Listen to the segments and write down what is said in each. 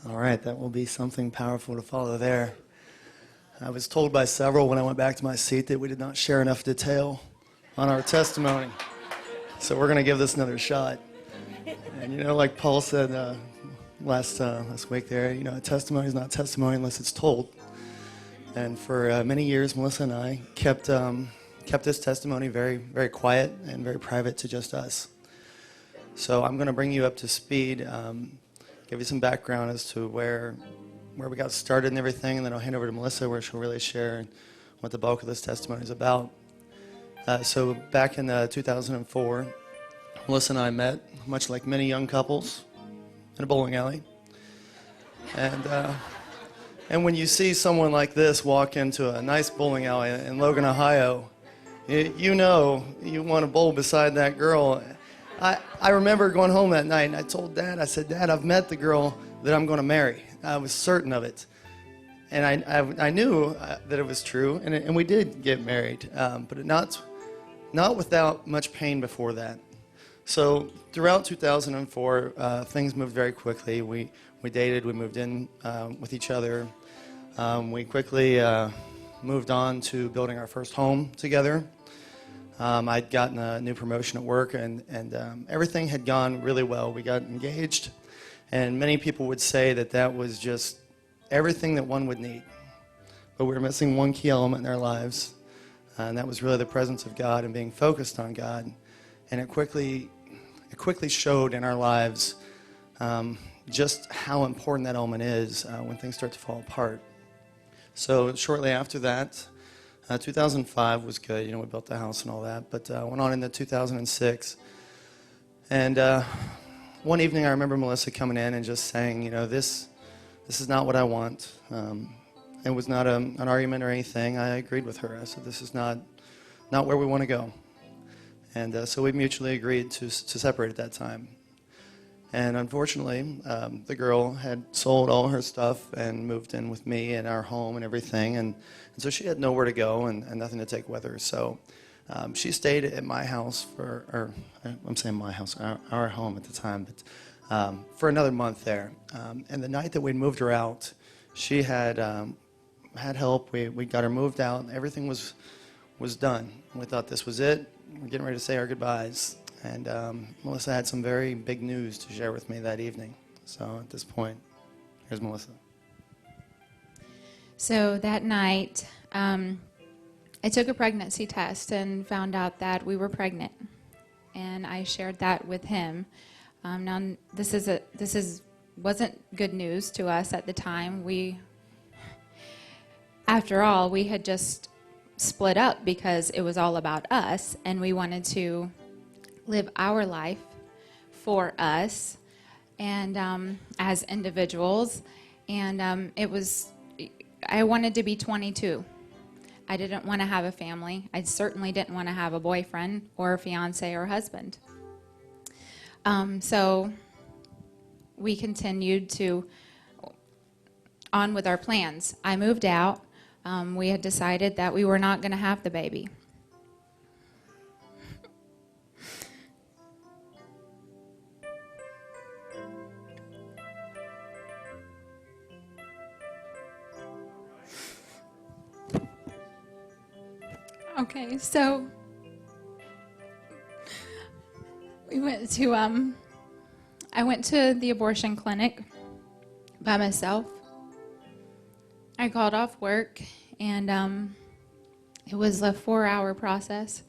All right, that will be something powerful to follow there. I was told by several when I went back to my seat that we did not share enough detail on our testimony. So we're going to give this another shot. And like Paul said last week there, a testimony is not testimony unless it's told. And for many years, Melissa and I kept this testimony very, very quiet and very private to just us. So I'm going to bring you up to speed, give you some background as to where we got started and everything, and then I'll hand over to Melissa where she'll really share what the bulk of this testimony is about. So back in 2004, Melissa and I met, much like many young couples, in a bowling alley. And when you see someone like this walk into a nice bowling alley in Logan, Ohio, you know you want to bowl beside that girl. I remember going home that night and I told Dad, I said, Dad, I've met the girl that I'm going to marry. I was certain of it. And I knew that it was true, and we did get married, but not without much pain before that. So throughout 2004, things moved very quickly. We dated, we moved in with each other. We quickly moved on to building our first home together. I'd gotten a new promotion at work, and everything had gone really well. We got engaged, and many people would say that was just everything that one would need. But we were missing one key element in our lives, and that was really the presence of God and being focused on God. And it quickly showed in our lives just how important that element is when things start to fall apart. So shortly after that, 2005 was good. We built the house and all that. But went on into 2006. And one evening I remember Melissa coming in and just saying, this is not what I want. It was not an argument or anything. I agreed with her. I said, this is not where we want to go. And so we mutually agreed to separate at that time. And unfortunately, the girl had sold all her stuff and moved in with me in our home and everything. And so she had nowhere to go and nothing to take with her. So she stayed at my house I'm saying my house, our home at the time, but for another month there. And the night that we moved her out, she had help. We got her moved out. Everything was done. We thought this was it. We're getting ready to say our goodbyes. And Melissa had some very big news to share with me that evening. So at this point, here's Melissa. So that night, I took a pregnancy test and found out that we were pregnant. And I shared that with him. Now, this wasn't good news to us at the time. After all, we had just split up because it was all about us, and we wanted to live our life for us and as individuals. And I wanted to be 22. I didn't want to have a family. I certainly didn't want to have a boyfriend or a fiance or husband. So we continued on with our plans. I moved out. We had decided that we were not going to have the baby. Okay, so we went to, I went to the abortion clinic by myself. I called off work, and it was a 4-hour process.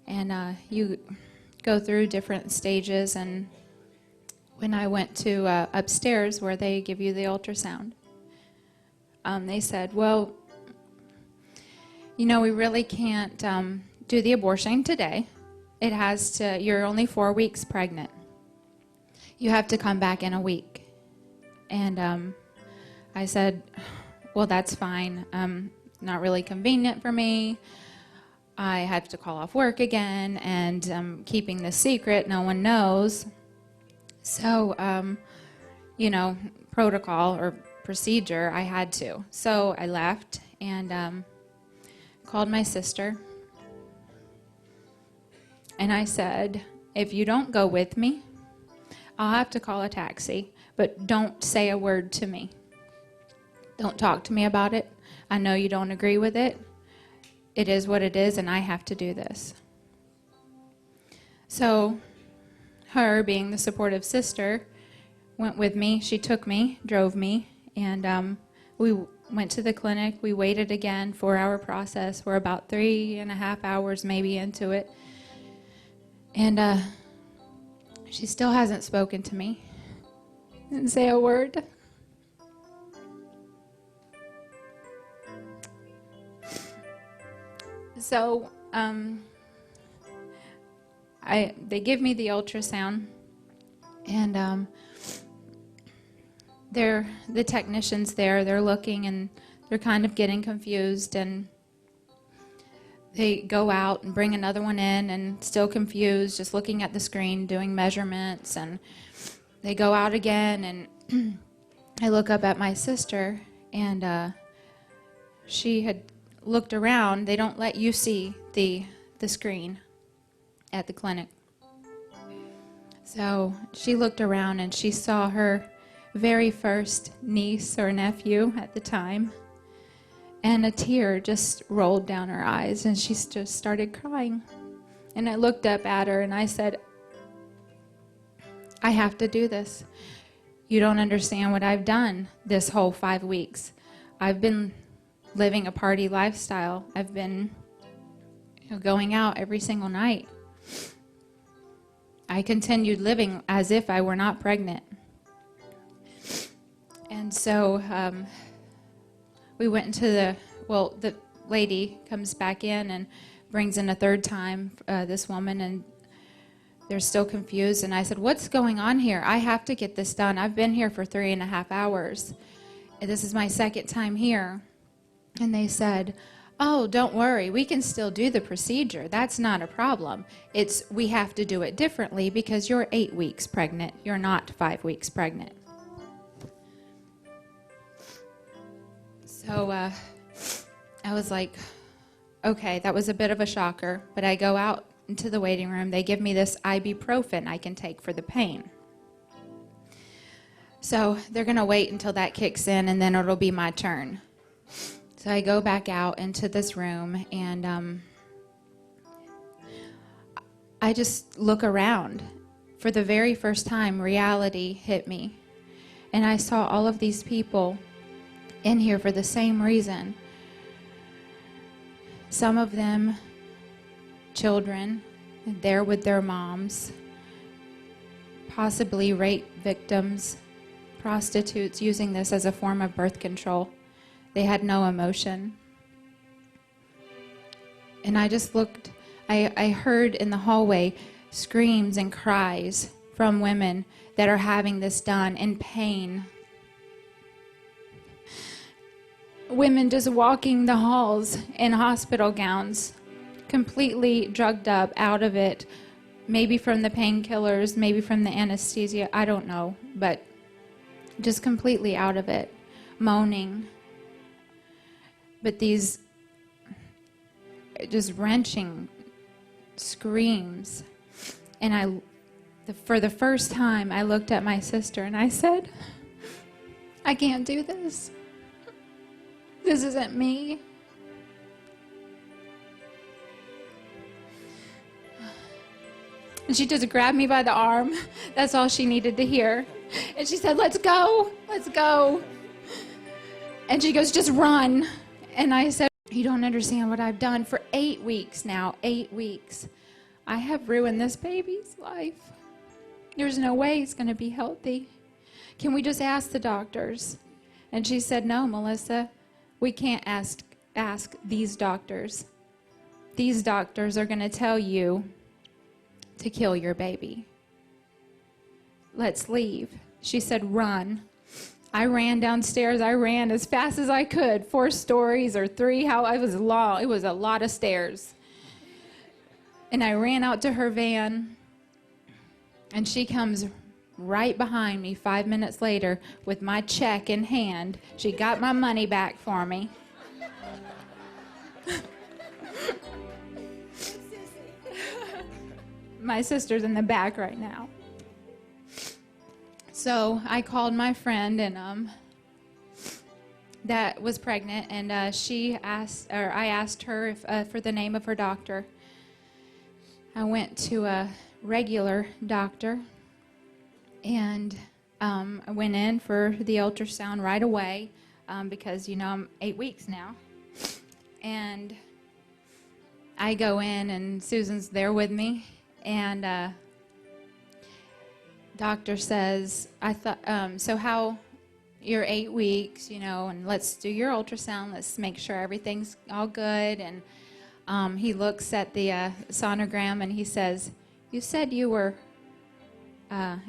And you go through different stages, and when I went to upstairs where they give you the ultrasound, they said, well, we really can't do the abortion today. You're only 4 weeks pregnant. You have to come back in a week. And I said, well, that's fine. Not really convenient for me. I have to call off work again, and keeping this secret, no one knows. So, protocol or procedure, I had to. So I left and called my sister, and I said, if you don't go with me, I'll have to call a taxi, but don't say a word to me. Don't talk to me about it. I know you don't agree with it. It is what it is, and I have to do this. So her, being the supportive sister, went with me. She took me, drove me, and we went to the clinic. We waited again, 4-hour process. We're about 3.5 hours maybe into it. And she still hasn't spoken to me. Didn't say a word. So they give me the ultrasound, and the technicians there, they're looking and they're kind of getting confused, and they go out and bring another one in and still confused, just looking at the screen, doing measurements, and they go out again, and I look up at my sister, and she had looked around. They don't let you see the screen at the clinic. So she looked around and she saw her very first niece or nephew at the time, and a tear just rolled down her eyes, and she just started crying. And I looked up at her and I said, I have to do this. You don't understand what I've done this whole 5 weeks. I've been living a party lifestyle. I've been going out every single night. I continued living as if I were not pregnant. And so we went into the lady comes back in and brings in a third time, this woman, and they're still confused. And I said, what's going on here? I have to get this done. I've been here for 3.5 hours. And this is my second time here. And they said, oh, don't worry, we can still do the procedure. That's not a problem. We have to do it differently because you're 8 weeks pregnant. You're not 5 weeks pregnant. So I was like, okay, that was a bit of a shocker. But I go out into the waiting room. They give me this ibuprofen I can take for the pain. So they're going to wait until that kicks in, and then it'll be my turn. So I go back out into this room, and I just look around. For the very first time, reality hit me. And I saw all of these people in here for the same reason. Some of them, children, there with their moms, possibly rape victims, prostitutes using this as a form of birth control. They had no emotion. And I just looked, I heard in the hallway screams and cries from women that are having this done in pain. Women just walking the halls in hospital gowns, completely drugged up, out of it, maybe from the painkillers, maybe from the anesthesia, I don't know, but just completely out of it, moaning. But these just wrenching screams. And for the first time, I looked at my sister and I said, I can't do this. This isn't me. And she just grabbed me by the arm. That's all she needed to hear. And she said, let's go, let's go. And she goes, just run. And I said, you don't understand what I've done for 8 weeks now, 8 weeks. I have ruined this baby's life. There's no way he's going to be healthy. Can we just ask the doctors? And she said, no, Melissa, we can't ask these doctors. These doctors are going to tell you to kill your baby. Let's leave. She said, run. I ran downstairs. I ran as fast as I could, 4 stories or 3. It was long. It was a lot of stairs. And I ran out to her van, and she comes right behind me 5 minutes later with my check in hand. She got my money back for me. My sister's in the back right now. So I called my friend and that was pregnant, and I asked her if, for the name of her doctor. I went to a regular doctor, and I went in for the ultrasound right away because, I'm 8 weeks now. And I go in, and Susan's there with me, and doctor says, so how, you're 8 weeks, and let's do your ultrasound. Let's make sure everything's all good. And he looks at the sonogram, and he says, you said you were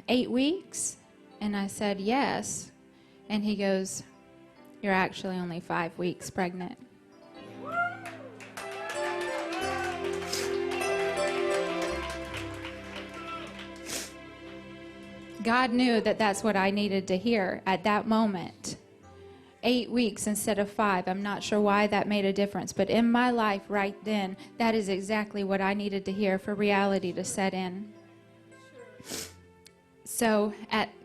8 weeks? And I said, yes. And he goes, you're actually only 5 weeks pregnant. God knew that that's what I needed to hear at that moment. 8 weeks instead of 5. I'm not sure why that made a difference, but in my life right then, that is exactly what I needed to hear for reality to set in. So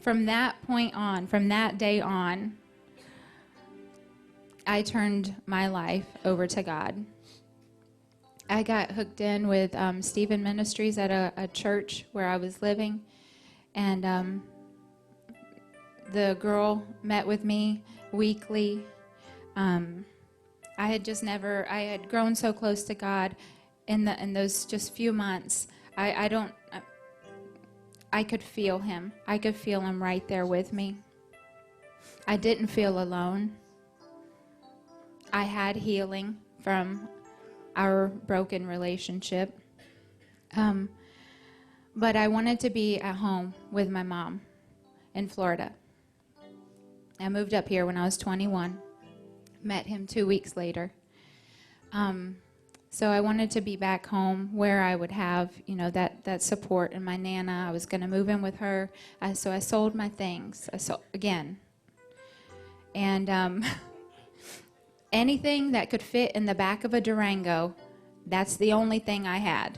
from that point on, from that day on, I turned my life over to God. I got hooked in with Stephen Ministries at a church where I was living. And the girl met with me weekly. I had grown so close to God in those just few months. I could feel him. I could feel him right there with me. I didn't feel alone. I had healing from our broken relationship. But I wanted to be at home with my mom in Florida. I moved up here when I was 21. Met him 2 weeks later. So I wanted to be back home where I would have, that support. And my Nana, I was going to move in with her. So I sold my things. Again. And anything that could fit in the back of a Durango, that's the only thing I had.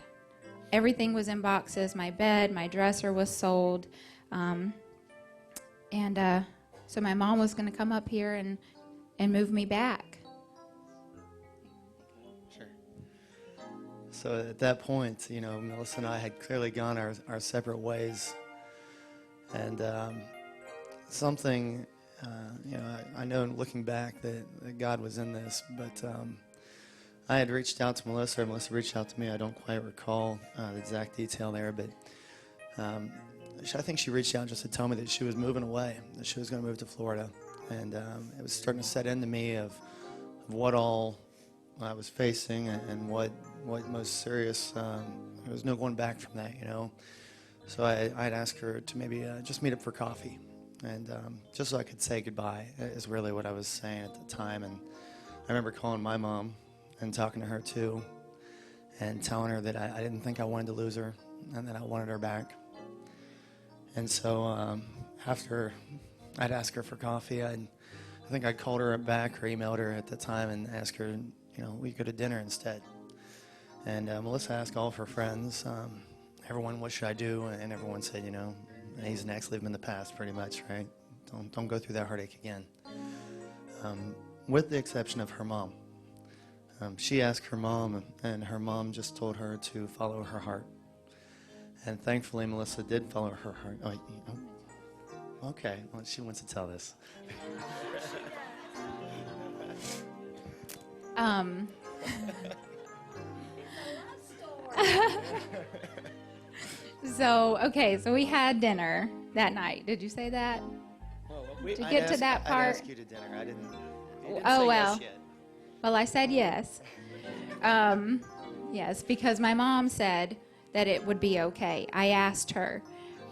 Everything was in boxes. My bed, my dresser was sold. So my mom was going to come up here and move me back. Sure. So at that point, Melissa and I had clearly gone our separate ways. And something, I know looking back that God was in this, but I had reached out to Melissa, or Melissa reached out to me. I don't quite recall the exact detail there, but I think she reached out just to tell me that she was moving away, that she was going to move to Florida. And it was starting to set into me of what all I was facing and what most serious, there was no going back from that, So I'd ask her to maybe just meet up for coffee. And just so I could say goodbye is really what I was saying at the time. And I remember calling my mom and talking to her too, and telling her that I didn't think I wanted to lose her, and that I wanted her back. And so after I'd ask her for coffee, I think I called her back or emailed her at the time and asked her, we go to dinner instead. And Melissa asked all of her friends, everyone, what should I do? And everyone said, he's next, leave him in the past, pretty much, right? Don't go through that heartache again. With the exception of her mom. She asked her mom, and her mom just told her to follow her heart. And thankfully, Melissa did follow her heart. Oh, okay, well, she wants to tell this. So we had dinner that night. Did you say that? Well, Did you get to that part? I asked you to dinner. I didn't Oh, say well. yes yet. Well, I said yes. Yes, because my mom said that it would be okay. I asked her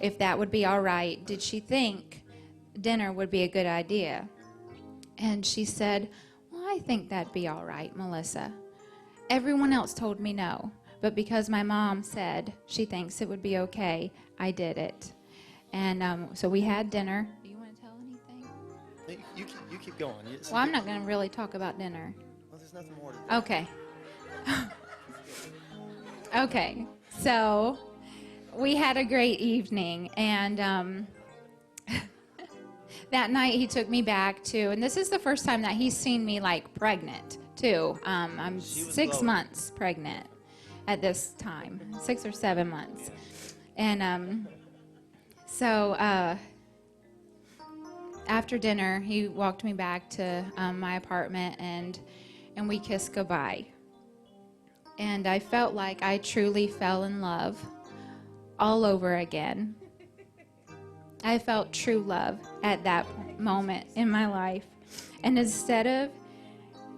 if that would be all right. Did she think dinner would be a good idea? And she said, well, I think that'd be all right, Melissa. Everyone else told me no, but because my mom said she thinks it would be okay, I did it. And so we had dinner. Do you want to tell anything? You keep going. Well, I'm not going to really talk about dinner. Well, there's nothing more to do. Okay. Okay. So we had a great evening, and that night he took me back to, and this is the first time that he's seen me like pregnant too. I'm She was 6 glowing. months pregnant at this time, 6 or 7 months. And so after dinner, he walked me back to my apartment, and we kissed goodbye. And I felt like I truly fell in love all over again. I felt true love at that moment in my life. And instead of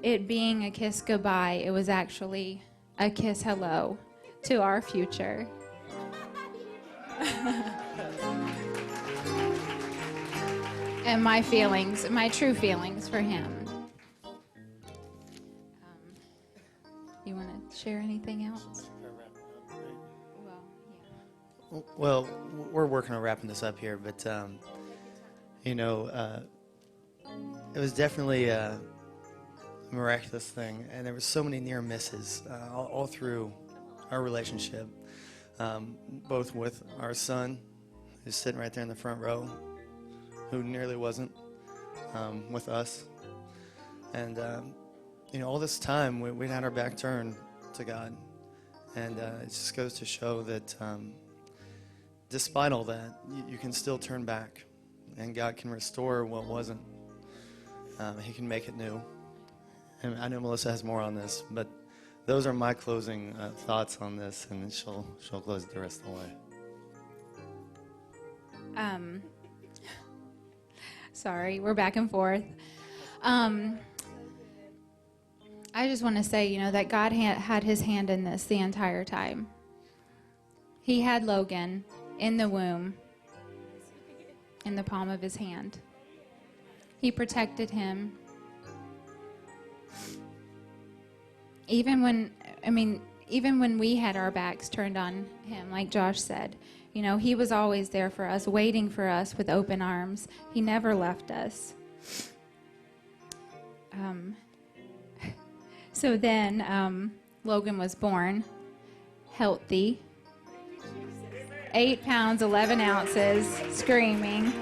it being a kiss goodbye, it was actually a kiss hello to our future. And my feelings, my true feelings for him. You want to share anything else? Well, yeah. Well, we're working on wrapping this up here, but it was definitely a miraculous thing, and there were so many near misses all through our relationship, both with our son, who's sitting right there in the front row, who nearly wasn't with us, and all this time we'd had our back turned to God, and it just goes to show that despite all that, you can still turn back, and God can restore what wasn't. He can make it new. And I know Melissa has more on this, but those are my closing thoughts on this, and she'll close it the rest of the way. Sorry, we're back and forth. I just want to say, that God had his hand in this the entire time. He had Logan in the womb, in the palm of his hand. He protected him. Even when we had our backs turned on him, like Josh said, he was always there for us, waiting for us with open arms. He never left us. So then Logan was born, healthy, 8 pounds, 11 ounces, screaming.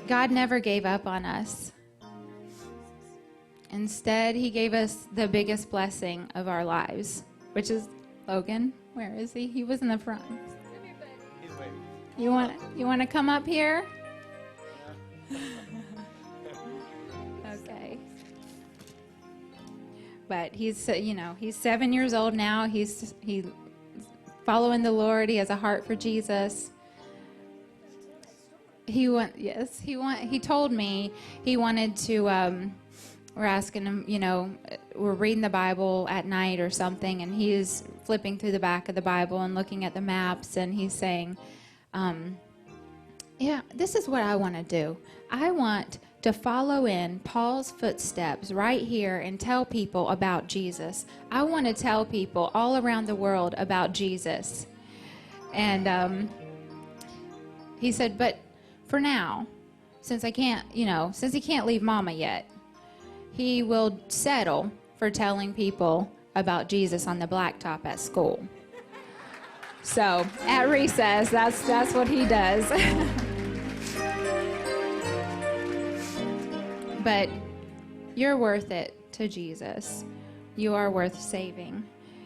God never gave up on us. Instead, he gave us the biggest blessing of our lives, which is Logan. Where is he? He was in the front. He's waiting. You want to come up here? Okay. But he's 7 years old now. He's following the Lord. He has a heart for Jesus. He told me he wanted to. We're asking him, we're reading the Bible at night or something, and he's flipping through the back of the Bible and looking at the maps, and he's saying, this is what I want to do. I want to follow in Paul's footsteps right here and tell people about Jesus. I want to tell people all around the world about Jesus. And he said, but for now, since he can't leave Mama yet, he will settle for telling people about Jesus on the blacktop at school. So at recess, that's what he does. But you're worth it to Jesus. You are worth saving.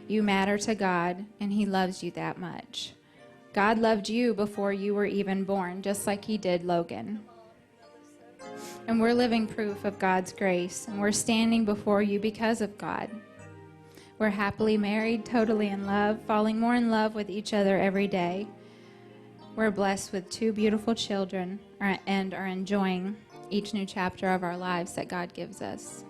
You matter to God, and he loves you that much. God loved you before you were even born, just like he did Logan. And we're living proof of God's grace, and we're standing before you because of God. We're happily married, totally in love, falling more in love with each other every day. We're blessed with 2 beautiful children and are enjoying each new chapter of our lives that God gives us.